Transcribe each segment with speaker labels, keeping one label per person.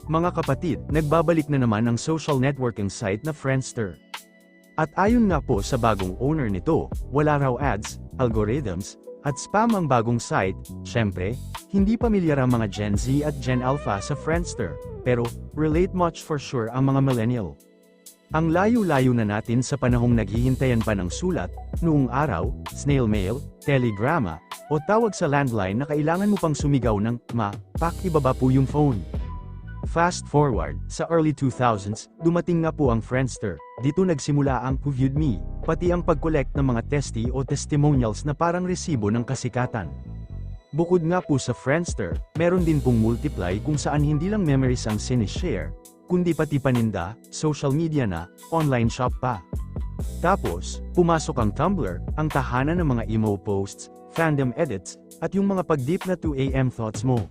Speaker 1: Mga kapatid, nagbabalik na naman ang social networking site na Friendster. At ayon nga po sa bagong owner nito, wala raw ads, algorithms, at spam ang bagong site. Syempre, hindi pamilyar ang mga Gen Z at Gen Alpha sa Friendster, pero relate much for sure ang mga millennial. Ang layo-layo na natin sa panahong naghihintayan pa ng sulat, noong araw, snail mail, telegrama, o tawag sa landline na kailangan mo pang sumigaw ng, pakibaba po yung phone. Fast forward, sa early 2000s, dumating nga po ang Friendster. Dito nagsimula ang Who Viewed Me, pati ang pag-collect ng mga testy o testimonials na parang resibo ng kasikatan. Bukod nga po sa Friendster, meron din pong Multiply kung saan hindi lang memories ang sinishare, kundi pati paninda, social media na, online shop pa. Tapos, pumasok ang Tumblr, ang tahanan ng mga emo posts, fandom edits, at yung mga pag-deep na 2 AM thoughts mo.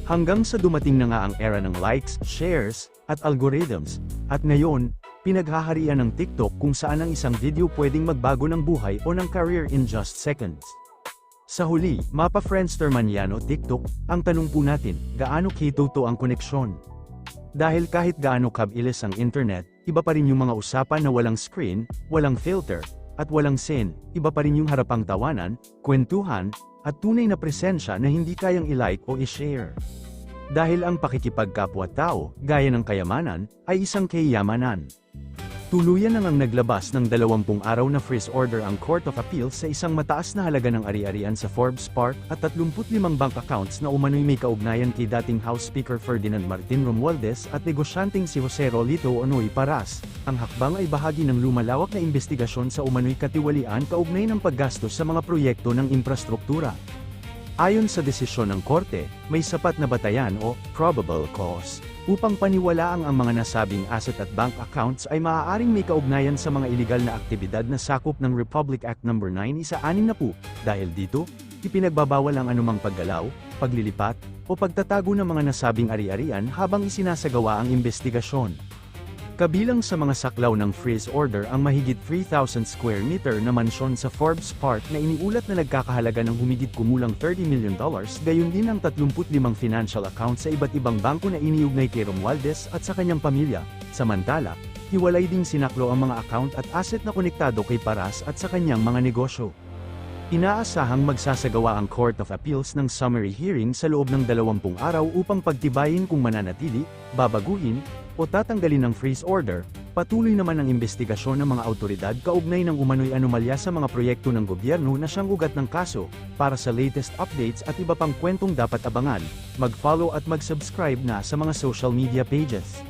Speaker 1: Hanggang sa dumating na nga ang era ng likes, shares, at algorithms, at ngayon, pinaghaharian ng TikTok kung saan ang isang video pwedeng magbago ng buhay o ng career in just seconds. Sa huli, mapa-Friendster man yan o TikTok, ang tanong po natin, gaano kitoto ang koneksyon? Dahil kahit gaano kabilis ang internet, iba pa rin yung mga usapan na walang screen, walang filter, at walang scene, iba pa rin yung harapang tawanan, kwentuhan, at tunay na presensya na hindi kayang i-like o i-share. Dahil ang pakikipagkapwa-tao, gaya ng kayamanan, ay isang kayamanan. Tuluyan na ngang naglabas ng 20 araw na freeze order ang Court of Appeals sa isang mataas na halaga ng ari-arian sa Forbes Park at 35 bank accounts na umano'y may kaugnayan kay dating House Speaker Ferdinand Martin Romualdez at negosyanteng si Jose Rolito Onoy Paras. Ang hakbang ay bahagi ng lumalawak na investigasyon sa umano'y katiwalian kaugnay ng paggastos sa mga proyekto ng infrastruktura. Ayon sa desisyon ng korte, may sapat na batayan o probable cause upang paniwalaang ang mga nasabing asset at bank accounts ay maaaring may kaugnayan sa mga iligal na aktibidad na sakop ng Republic Act No. 9/60. Dahil dito, ipinagbabawal ang anumang paggalaw, paglilipat, o pagtatago ng mga nasabing ari-arian habang isinasagawa ang investigasyon. Kabilang sa mga saklaw ng freeze order ang mahigit 3,000 square meter na mansyon sa Forbes Park na iniulat na nagkakahalaga ng humigit kumulang $30 million, gayon din ang 35 financial accounts sa iba't ibang bangko na iniugnay kay Romualdez at sa kanyang pamilya. Samantala, hiwalay ding sinaklo ang mga account at asset na konektado kay Paras at sa kanyang mga negosyo. Inaasahang magsasagawa ang Court of Appeals ng summary hearing sa loob ng 20 araw upang pagtibayin kung mananatili, babaguhin, o tatanggalin ng freeze order. Patuloy naman ang investigasyon ng mga awtoridad kaugnay ng umano'y anomalya sa mga proyekto ng gobyerno na siyang ugat ng kaso. Para sa latest updates at iba pang kwentong dapat abangan, mag-follow at mag-subscribe na sa mga social media pages.